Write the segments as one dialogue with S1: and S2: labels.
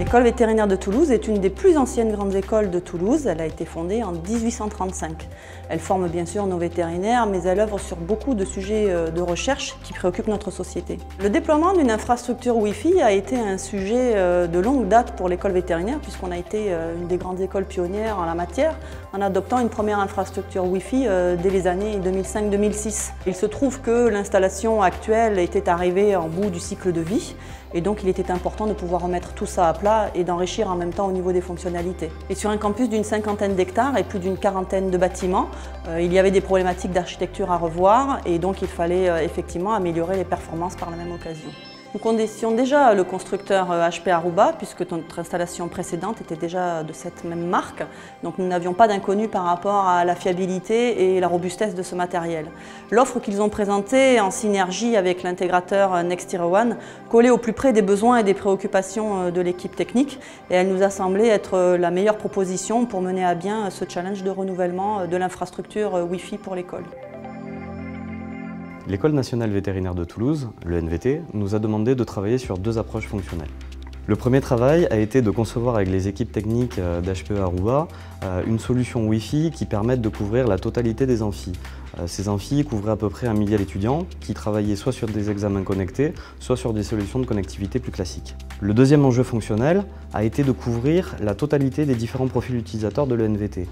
S1: L'école vétérinaire de Toulouse est une des plus anciennes grandes écoles de Toulouse. Elle a été fondée en 1835. Elle forme bien sûr nos vétérinaires, mais elle œuvre sur beaucoup de sujets de recherche qui préoccupent notre société. Le déploiement d'une infrastructure Wi-Fi a été un sujet de longue date pour l'école vétérinaire, puisqu'on a été une des grandes écoles pionnières en la matière, en adoptant une première infrastructure Wi-Fi dès les années 2005-2006. Il se trouve que l'installation actuelle était arrivée en bout du cycle de vie, et donc il était important de pouvoir remettre tout ça à plat et d'enrichir en même temps au niveau des fonctionnalités. Et sur un campus d'une cinquantaine d'hectares et plus d'une quarantaine de bâtiments, il y avait des problématiques d'architecture à revoir et donc il fallait effectivement améliorer les performances par la même occasion. Nous connaissions déjà le constructeur HP Aruba puisque notre installation précédente était déjà de cette même marque. Donc nous n'avions pas d'inconnu par rapport à la fiabilité et la robustesse de ce matériel. L'offre qu'ils ont présentée en synergie avec l'intégrateur NextEra1 collait au plus près des besoins et des préoccupations de l'équipe technique et elle nous a semblé être la meilleure proposition pour mener à bien ce challenge de renouvellement de l'infrastructure Wi-Fi pour l'école.
S2: L'École nationale vétérinaire de Toulouse, le NVT, nous a demandé de travailler sur deux approches fonctionnelles. Le premier travail a été de concevoir avec les équipes techniques d'HPE Aruba une solution Wi-Fi qui permette de couvrir la totalité des amphis. Ces amphis couvraient à peu près 1 millier d'étudiants qui travaillaient soit sur des examens connectés, soit sur des solutions de connectivité plus classiques. Le deuxième enjeu fonctionnel a été de couvrir la totalité des différents profils utilisateurs de l'ENVT.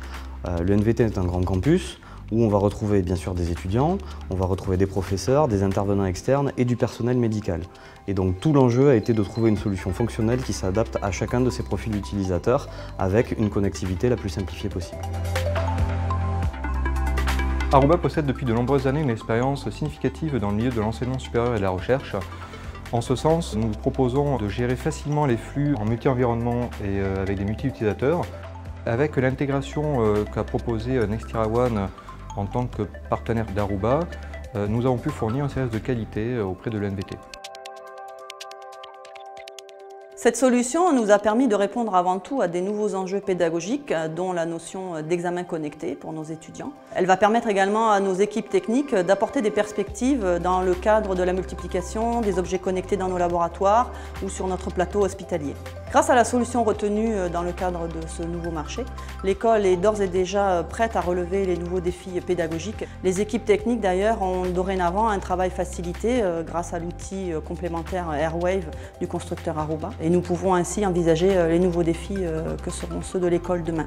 S2: L'ENVT est un grand campus où on va retrouver bien sûr des étudiants, on va retrouver des professeurs, des intervenants externes et du personnel médical. Et donc tout l'enjeu a été de trouver une solution fonctionnelle qui s'adapte à chacun de ces profils utilisateurs avec une connectivité la plus simplifiée possible.
S3: Aruba possède depuis de nombreuses années une expérience significative dans le milieu de l'enseignement supérieur et de la recherche. En ce sens, nous proposons de gérer facilement les flux en multi-environnement et avec des multi-utilisateurs. Avec l'intégration qu'a proposé NextEra1 en tant que partenaire d'Aruba, nous avons pu fournir un service de qualité auprès de l'ENVT.
S1: Cette solution nous a permis de répondre avant tout à des nouveaux enjeux pédagogiques, dont la notion d'examen connecté pour nos étudiants. Elle va permettre également à nos équipes techniques d'apporter des perspectives dans le cadre de la multiplication des objets connectés dans nos laboratoires ou sur notre plateau hospitalier. Grâce à la solution retenue dans le cadre de ce nouveau marché, l'école est d'ores et déjà prête à relever les nouveaux défis pédagogiques. Les équipes techniques d'ailleurs ont dorénavant un travail facilité grâce à l'outil complémentaire Airwave du constructeur Aruba. Et nous pouvons ainsi envisager les nouveaux défis que seront ceux de l'école demain.